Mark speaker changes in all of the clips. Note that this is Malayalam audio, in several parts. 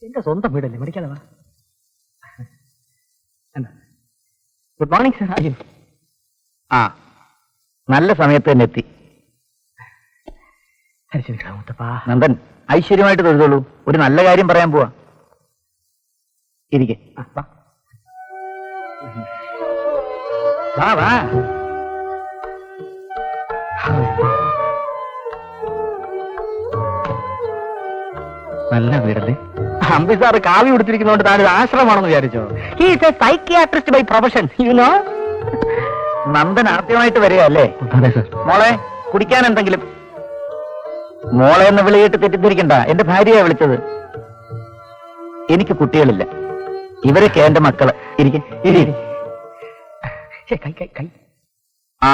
Speaker 1: എന്റെ സ്വന്തം വീടല്ലേ, പഠിക്കാതെ വാ. Good morning sir.
Speaker 2: ആ, നല്ല സമയത്ത് തന്നെ എത്തി. നന്ദൻ, ഐശ്വര്യമായിട്ട് തൊഴുതോളൂ. ഒരു നല്ല കാര്യം പറയാൻ പോവാ. ഇരിക്കെ. വാ വാ. നല്ല വീടല്ലേ? അമ്പി സാറ് കാവി കൊടുത്തിരിക്കുന്നതുകൊണ്ട് താനൊരു ആശ്രമമാണെന്ന് വിചാരിച്ചോ? He is a psychiatrist by profession, you know. Nandan ആദ്യമായിട്ട് വരിക അല്ലേ? മോളെ, കുടിക്കാൻ എന്തെങ്കിലും? മോളെ എന്ന് വിളിയിട്ട് തെറ്റിദ്ധരിക്കണ്ട, എന്റെ ഭാര്യയെ വിളിച്ചത്. എനിക്ക് കുട്ടികളില്ല, ഇവരൊക്കെ എന്റെ മക്കള്. ആ,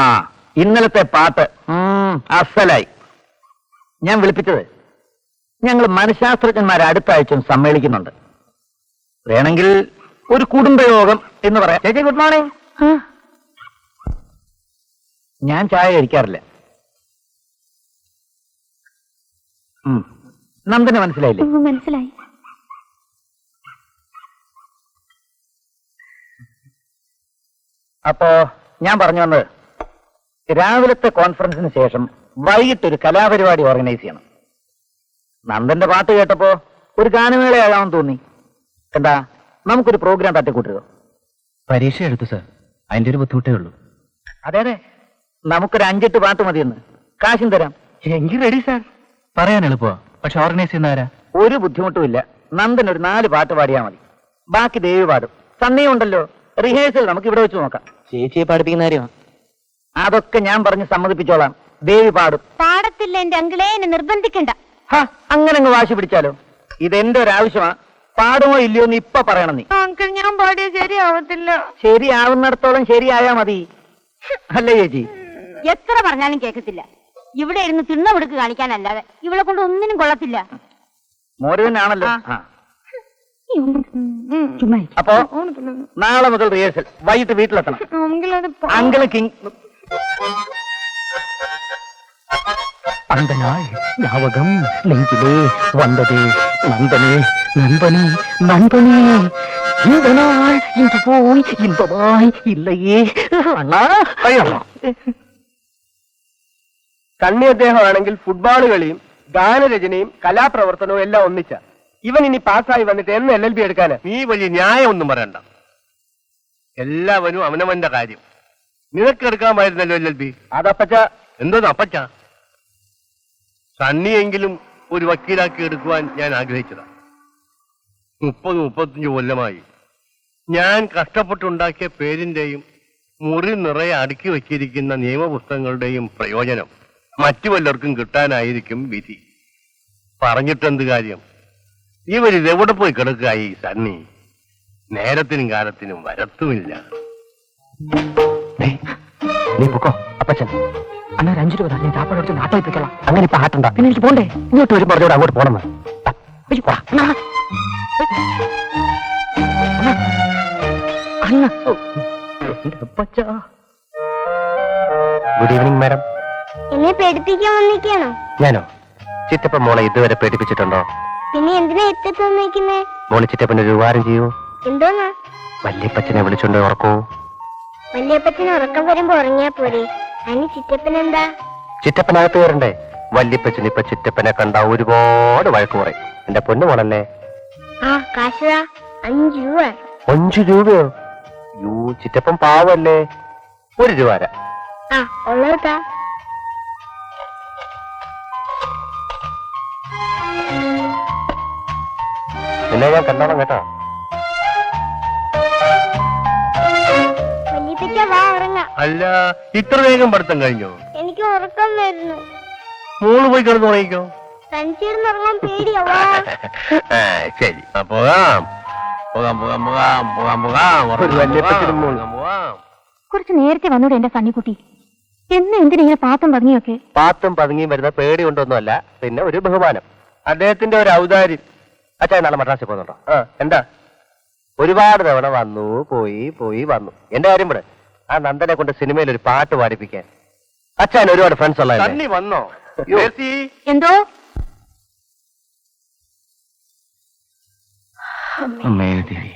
Speaker 2: ഇന്നലത്തെ പാട്ട് അസലായി. ഞാൻ വിളിപ്പിച്ചത്, ഞങ്ങൾ മനഃശാസ്ത്രജ്ഞന്മാരെ അടുത്ത ആഴ്ച സമ്മേളിക്കുന്നുണ്ട്. വേണമെങ്കിൽ ഒരു കുടുംബയോഗം എന്ന് പറയാം. ചേച്ചി ഗുഡ് മോർണിംഗ്. ഞാൻ ചായ കഴിക്കാറില്ല. നന്ദന് മനസ്സിലായില്ലേ?
Speaker 3: മനസ്സിലായി.
Speaker 2: അപ്പോ ഞാൻ പറഞ്ഞു വന്നത്, രാവിലത്തെ കോൺഫറൻസിന് ശേഷം വൈകിട്ട് ഒരു കലാപരിപാടി ഓർഗനൈസ് ചെയ്യണം. നന്ദന്റെ പാട്ട് കേട്ടപ്പോ ഒരു ഗാനമേളയാകാമെന്ന് തോന്നി. എന്താ, നമുക്കൊരു പ്രോഗ്രാം തട്ടിക്കൂട്ടുക.
Speaker 1: പരീക്ഷ എടുത്തു സർ, അതിന്റെ ഒരു ബുദ്ധിമുട്ടേ ഉള്ളൂ.
Speaker 2: അതെ അതെ, നമുക്കൊരു 5-8 പാട്ട് മതിയെന്ന്. കാശും തരാം.
Speaker 1: എങ്കിൽ റെഡി സാർ. പറയാൻ എളുപ്പമാ, പക്ഷെ ഓർഗനൈസ് ചെയ്യുന്നവരാ?
Speaker 2: ഒരു ബുദ്ധിമുട്ടുമില്ല. നന്ദൻ ഒരു 4 പാട്ട് പാടിയാൽ മതി. ബാക്കി ദേവി പാടും. സണ്ണയും ഉണ്ടല്ലോ. റിഹേഴ്സൽ നമുക്ക് ഇവിടെ വെച്ച് നോക്കാം.
Speaker 1: ചേച്ചിയെ പഠിപ്പിക്കുന്ന കാര്യമാണ്.
Speaker 2: അതൊക്കെ ഞാൻ പറഞ്ഞ് സമ്മതിപ്പിച്ചോളാം. ദേവി പാടും.
Speaker 3: പാടത്തില്ല എന്റെ അങ്കിളെ, എന്നെ നിർബന്ധിക്കണ്ട.
Speaker 2: അങ്ങനെ അങ്ങ് വാശി പിടിച്ചാലോ? ഇതെന്റെ ഒരു ആവശ്യമാ. പാടുമോ ഇല്ലയോ എന്ന് ഇപ്പൊ പറയണം നീ.
Speaker 3: അങ്കിൾ, ഞാൻ പാടിയ ശരിയാവത്തില്ല.
Speaker 2: ശരിയാവുന്നിടത്തോളം ശരിയായാ മതി, അല്ലേ ചേച്ചി?
Speaker 3: എത്ര പറഞ്ഞാലും കേൾക്കത്തില്ല. ഇവിടെ ഇരുന്ന് തിണ്ണവിടുക്ക് കാണിക്കാനല്ലാതെ ഇവളെ കൊണ്ട് ഒന്നിനും കൊള്ളത്തില്ല.
Speaker 2: മോരുവനാണല്ലോ. അപ്പോ നാളെ മുതൽ റിഹേഴ്സൽ. വൈകിട്ട് വീട്ടിലെത്തണം. Uncle king.
Speaker 1: அந்த நாள் ஞாபகம் நெஞ்சிலே வந்தது நண்பனே நண்பனே நண்பனே, இந்த நாள் இன்று போய் இன்பமாய் இல்லையே അണ്ണാ.
Speaker 4: സണ്ണി അദ്ദേഹമാണെങ്കിൽ ഫുട്ബോൾ കളിയും ഗാനരചനയും കലാപ്രവർത്തനവും എല്ലാം ഒന്നിച്ച. ഇവൻ ഇനി പാസ്സായി വന്നിട്ട് എന്ന് LLB എടുക്കാന്?
Speaker 5: നീ വലിയ ന്യായം ഒന്നും പറയണ്ട. എല്ലാവരും അവനവന്റെ കാര്യം. നിനക്കെടുക്കാമായിരുന്നല്ലോ LLB.
Speaker 4: അതപ്പച്ച.
Speaker 5: എന്തോന്ന് അപ്പച്ച? സണ്ണിയെങ്കിലും ഒരു വക്കീലാക്കി എടുക്കുവാൻ ഞാൻ ആഗ്രഹിച്ചതാ. 30-35 കൊല്ലമായി ഞാൻ കഷ്ടപ്പെട്ടുണ്ടാക്കിയ പേരിന്റെയും മുറി നിറയെ അടുക്കി വച്ചിരിക്കുന്ന നിയമപുസ്തകങ്ങളുടെയും പ്രയോജനം മറ്റു വല്ലവർക്കും കിട്ടാനായിരിക്കും വിധി. പറഞ്ഞിട്ടെന്ത് കാര്യം? ഇവരിതെവിടെ പോയി കിടക്കായി സണ്ണി? നേരത്തിനും കാലത്തിനും വരത്തുമില്ല.
Speaker 1: നീ പൊക്കോ അപ്പച്ചൻ. അണ്ണാ 5 രൂപ ഞാൻ ചാപ്പാട് എടുത്ത് നാട്ടോ ഇപ്പിക്കോളാം. അങ്ങനെ ഇപ്പൊ ആട്ടുണ്ടാ. പിന്നെ എനിക്ക് പോണ്ടേ? ഇങ്ങോട്ട് വരും പറഞ്ഞോട് അങ്ങോട്ട് പോണെന്ന്.
Speaker 2: Good evening madam.
Speaker 3: എന്നെ പേടിപ്പിക്കാൻ വന്നിരിക്കണോ?
Speaker 2: ഞാനോ? ചിറ്റപ്പൻ മോളെ ഇതുവരെ പേടിപ്പിച്ചിട്ടുണ്ടോ?
Speaker 3: പിന്നെ എന്തിനാ എത്തത്ത് വന്നിരിക്കുന്നേ?
Speaker 2: മോള് ചിറ്റപ്പന്റെ ഒരു ഉപകാരം ചെയ്യൂ.
Speaker 3: എന്തോന്നാ?
Speaker 2: വല്യപ്പച്ചനെ വിളിച്ചോണ്ട് ഉറക്കൂ.
Speaker 3: വല്യപ്പച്ചന് ഉറക്കം വരുമ്പോ ഉറങ്ങിയാ പോരെ? അതിന് ചിറ്റപ്പനെന്താ?
Speaker 2: ചിറ്റപ്പനകത്ത് കയറണ്ടേ? വല്യപ്പച്ചൻ ഇപ്പൊ ചിറ്റപ്പനെ കണ്ട ഒരുപാട് വഴക്ക് പറയും. എന്റെ പൊന്നു മോളല്ലേ.
Speaker 3: ആ കാശുതാ, 5 രൂപ.
Speaker 2: 5 രൂപയോ? യൂ, ചിറ്റപ്പൻ പാവല്ലേ. 1 രൂപ തരാം.
Speaker 3: ആ ഉള്ളതാ.
Speaker 2: നിന്നെ ഞാൻ കണ്ടോണം കേട്ടോ.
Speaker 3: വല്യപ്പച്ച വാ ഉറങ്ങാം.
Speaker 5: അല്ല, ഇത്ര വേഗം പഠിത്തം കഴിഞ്ഞോ?
Speaker 3: എനിക്ക് ഉറക്കം വരുന്നു.
Speaker 5: മോള് പോയി കിടന്ന് ഉറങ്ങിക്കോ.
Speaker 3: തനിച്ചിരുന്ന് ഉറങ്ങാൻ പേടിയാവാ.
Speaker 5: ശരി, പോകാം പോകാം പോകാം പോകാം പോകാം പോകാം.
Speaker 3: കുറച്ച് നേരത്തെ വന്നൂടെ എന്റെ സണ്ണിക്കുട്ടി? എന്തിനെ പാത്തും പതുങ്ങിയൊക്കെ?
Speaker 2: പാത്തും പതുങ്ങിയും വരുന്ന പേടി കൊണ്ടൊന്നുമല്ല, പിന്നെ ഒരു ബഹുമാനം.
Speaker 4: അദ്ദേഹത്തിന്റെ ഒരു ഔദാര്യം.
Speaker 2: അച്ഛാ നാളെ മദ്രാസിൽ പോകുന്നുണ്ടോ?
Speaker 4: എന്താ?
Speaker 2: ഒരുപാട് തവണ വന്നു പോയി വന്നു. എന്റെ കാര്യം ഇവിടെ ആ നന്ദനെ കൊണ്ട് സിനിമയിൽ ഒരു പാട്ട് പാടിപ്പിക്കാൻ. അച്ഛൻ ഒരുപാട് ഫ്രണ്ട്സ് ഉള്ള
Speaker 5: സണ്ണി വന്നോ?
Speaker 3: എന്തോ
Speaker 2: അമ്മേ ദേവി.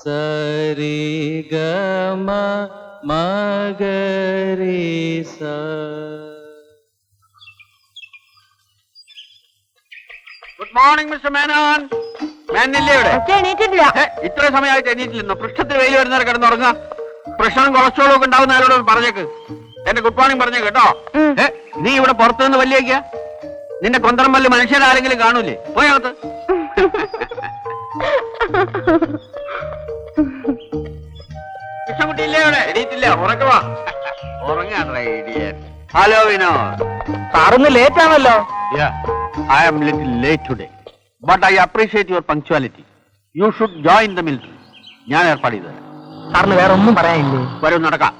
Speaker 6: സരി ഗമ മഗരി സ.
Speaker 2: Good morning mister Menon. മേനല്ലേ ഇവിടെ?
Speaker 3: അച്ഛൻ എണീറ്റിട്ടില്ല.
Speaker 2: ഇത്ര സമയമായിട്ട് എണീറ്റില്ലെന്നോ? പൃഷ്ഠത്തിൽ വെയിൽ വരുന്നവരെ കിടന്നുറങ്ങുക. പ്രഷറും കൊളസ്ട്രോളും ഒക്കെ ഉണ്ടാവുന്നവരോട് പറഞ്ഞേക്ക്. എന്റെ ഗുഡ് മോർണിംഗ് പറഞ്ഞേക്ക് കേട്ടോ. നീ ഇവിടെ പുറത്തു നിന്ന് വല്യേക്ക? നിന്റെ കൊന്തറം വല്ല് മനുഷ്യരാരെങ്കിലും കാണൂലേ? പോയകത്ത്. കൃഷ്ണൻകുട്ടി ഇല്ലേ ഇവിടെ? എണീറ്റില്ല, ഉറക്കവാ. ഉറങ്ങാണോ ഇഡിയൻ? ഹലോ വിനോദ്.
Speaker 1: സാറൊന്ന് ലേറ്റ് ആണല്ലോ.
Speaker 2: I am little late today, but I appreciate your punctuality. You should join the military. ഞാൻ ഏർപ്പാട് ചെയ്തത്.
Speaker 1: സാറിന് വേറെ ഒന്നും പറയാനില്ലേ?
Speaker 2: വരും, നടക്കാം.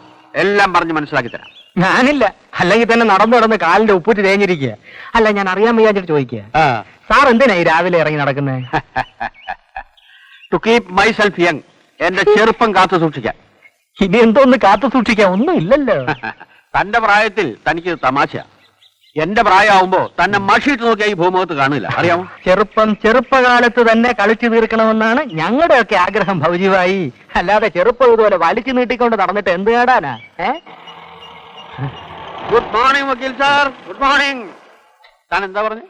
Speaker 2: എല്ലാം പറഞ്ഞ് മനസ്സിലാക്കി തരാം.
Speaker 1: ഞാനില്ല, അല്ലെങ്കിൽ തന്നെ നടന്നു നടന്ന് കാലിന്റെ ഉപ്പൂറ്റ് തേഞ്ഞിരിക്കുക. അല്ല, ഞാൻ അറിയാൻ വയ്യാച്ചിട്ട് ചോദിക്കുക, സാർ എന്തിനാ ഈ രാവിലെ ഇറങ്ങി നടക്കുന്നത്?
Speaker 2: To keep myself young. എന്റെ ചെറുപ്പം കാത്തു സൂക്ഷിക്കാൻ.
Speaker 1: ഇനി എന്തോന്ന് കാത്തു സൂക്ഷിക്കാൻ ഒന്നും ഇല്ലല്ലോ.
Speaker 2: തന്റെ പ്രായത്തിൽ തനിക്ക് തമാശ. എന്റെ പ്രായമാവുമ്പോ തന്നെ മഷിയിട്ട് നോക്കിയാൽ ഈ ഭൂമുഖത്ത് കാണില്ല, അറിയാമോ?
Speaker 1: ചെറുപ്പകാലത്ത് തന്നെ കളിച്ചു തീർക്കണമെന്നാണ് ഞങ്ങളുടെയൊക്കെ ആഗ്രഹം ഭൗജിവായി. അല്ലാതെ ചെറുപ്പം ഇതുപോലെ വലിച്ചു നീട്ടിക്കൊണ്ട് നടന്നിട്ട് എന്ത് കേടാനാ?
Speaker 2: ഗുഡ് മോർണിംഗ് വക്കീൽ സാർ. Good morning. താൻ എന്താ പറഞ്ഞു?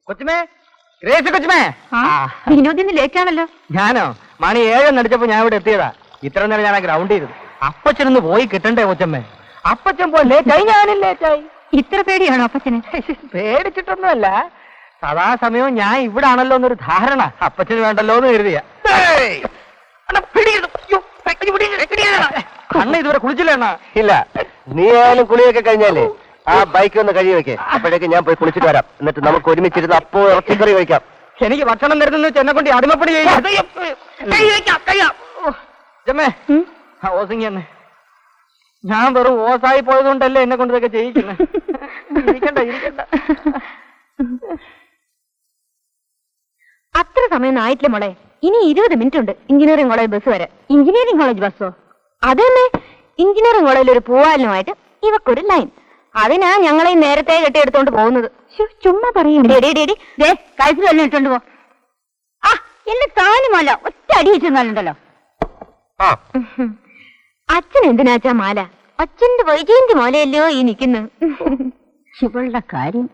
Speaker 1: കൊച്ചുമേ, ഗ്രേസി കൊച്ചുമേ.
Speaker 3: വിനോദിന് ലേറ്റ് ആണല്ലോ.
Speaker 1: ഞാനോ? മണി 7 അടിച്ചപ്പോ ഞാൻ ഇവിടെ എത്തിയതാ. ഇത്ര നേരം ഞാൻ ആ ഗ്രൗണ്ട് ചെയ്തത്. അപ്പച്ചനൊന്ന് പോയി കിട്ടണ്ടേ കൊച്ചമ്മേ? അപ്പച്ചൻ പോയി ലേറ്റായി, ഞാനും ലേറ്റായി.
Speaker 3: ഇത്ര പേടിയാണോ അപ്പച്ചന്?
Speaker 1: പേടിച്ചിട്ടൊന്നുമല്ല, സദാസമയവും ഞാൻ ഇവിടെ ആണല്ലോ എന്നൊരു ധാരണ അപ്പച്ചന് വേണ്ടല്ലോ എന്ന് കരുതിയ. അണ്ണ ഇതുവരെ കുളിച്ചില്ല അണ്ണ?
Speaker 4: ഇല്ല, നീ ആയാലും കുളിയൊക്കെ കഴിഞ്ഞാലേ ആ ബൈക്ക് ഒന്ന് കഴുകി വെക്കേ. അപ്പോഴേക്ക് ഞാൻ പോയി കുളിച്ചിട്ട് വരാം. എന്നിട്ട് നമുക്ക് ഒരുമിച്ചിരുന്ന് അപ്പോ ഇറച്ചിക്കറി കഴിക്കാം.
Speaker 1: എനിക്ക് ഭക്ഷണം തരുന്നു എന്നെ കൊണ്ട് അടിമപ്പണി ചെയ്യാം. ഓസിങ്ങന്ന് ഞാൻ വെറും ഓസായി പോയതുകൊണ്ടല്ലേ എന്നെ കൊണ്ട് ഇതൊക്കെ ചെയ്യിക്കുന്നത്. ഇരിക്കണ്ട.
Speaker 3: അത്ര സമയം ആയിട്ടില്ല മോളെ. ഇനി 20 മിനിറ്റ് ഉണ്ട് എഞ്ചിനീയറിംഗ് കോളേജ് ബസ് വരെ. എഞ്ചിനീയറിംഗ് കോളേജ് ബസ്സോ? അതന്നെ, എഞ്ചിനീയറിംഗ് കോളേജിൽ ഒരു പൂവാലിനുമായിട്ട് ഇവക്കൊരു ലൈൻ. അതിനാ ഞങ്ങളെ നേരത്തെ കെട്ടിയെടുത്തോണ്ട് പോകുന്നത്. ചുമ്മാ പറയും. കഴുത്തിൽ തന്നെ ഇട്ടോണ്ട് പോ. ആ, എന്നെ താനുമല്ല, ഒറ്റ അടി വെച്ചെന്നാലുണ്ടല്ലോ. അച്ഛൻ എന്തിനാച്ചാ മാല? അച്ഛന്റെ വൈജയന്തി മാലയല്ലോ ഈ നിൽക്കുന്നു. ഇവളുടെ കാര്യം.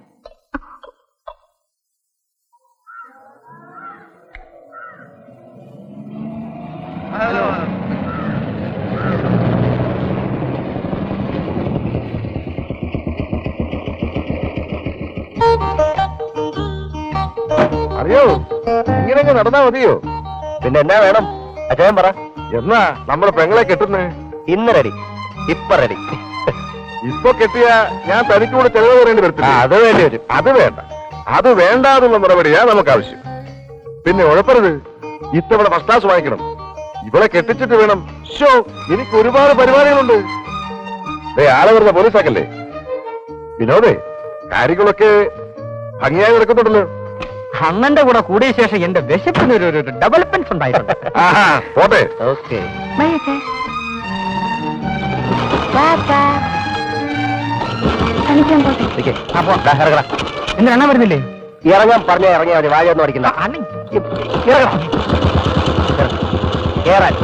Speaker 4: അറിയോ, ഇങ്ങനെയൊക്കെ നടന്നാ മതിയോ? പിന്നെ എന്നാ വേണം? അച്ഛൻ പറ.
Speaker 5: എന്നാ നമ്മള് പെങ്ങളെ കെട്ടുന്നേ?
Speaker 4: ഇന്ന് റെഡി, ഇപ്പൊ റെഡി.
Speaker 5: ഇപ്പൊ കെട്ടിയ ഞാൻ തനിക്കൂടെ ചെലവ് പറയേണ്ടി വരത്തില്ല.
Speaker 4: അത് വേണ്ടി വരും.
Speaker 5: അത് വേണ്ട, അത് വേണ്ടാന്നുള്ള മറുപടിയാ നമുക്ക് ആവശ്യം. പിന്നെ ഉഴപ്പരുത്, ഇത്തവണ ഫസ്റ്റ് ക്ലാസ് വാങ്ങിക്കണം. ഇവളെ കെട്ടിച്ചിട്ട് വേണം. ഷോ, എനിക്ക് ഒരുപാട് പരിപാടികളുണ്ട്. ആളെ വെറുതെ പോലീസാക്കല്ലേ. വിനോദേ, കാര്യങ്ങളൊക്കെ ഭംഗിയായി നടക്കുന്നുണ്ടല്ലോ.
Speaker 1: അണ്ണന്റെ കൂടെ കൂടിയ ശേഷം എന്റെ വിശപ്പിന് ഒരു ഡെവലപ്മെന്റ് ഉണ്ടായിട്ടുണ്ട്.
Speaker 5: പോട്ടെ.
Speaker 4: ഓക്കെ.
Speaker 1: എന്തിനാ വരുന്നില്ലേ?
Speaker 4: ഇറങ്ങാൻ പറഞ്ഞാ ഇറങ്ങിയാ മതി. വാഴയൊന്നും അടിക്കണ്ട. കേറാൻ.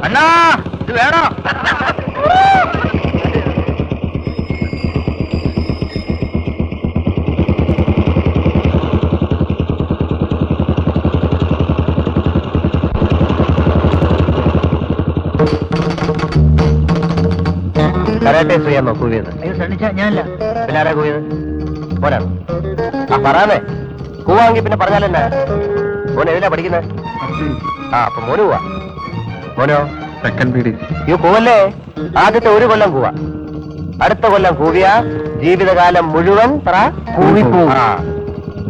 Speaker 2: അണ്ണാ, ഇത് വേണോ?
Speaker 4: കരാട്ടെ ചെയ്യാമോ കൂവിയത്?
Speaker 1: ഞാനല്ല.
Speaker 4: പിന്നെ ആരാ കൂവിയത്? പോരാ. ആ പറയാനേ, കൂവാങ്കി പിന്നെ പറഞ്ഞാലെന്നാ? മോനെ എതിലാ പഠിക്കുന്നത്? ആ, അപ്പൊ മോന് പോവാ. മോനോ?
Speaker 5: സെക്കൻഡ് പീഡി.
Speaker 4: ഈ കൂവല്ലേ ആദ്യത്തെ 1 കൊല്ലം കൂവാ. അടുത്ത കൊല്ലം കൂവിയ ജീവിതകാലം മുഴുവൻ കൂവിപ്പൂ.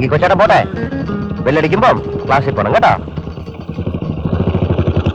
Speaker 4: ഈ കൊച്ചേട്ടൻ പോട്ടെ. ബെല്ലടിക്കുമ്പം ക്ലാസ്സിൽ പോണം കേട്ടോ.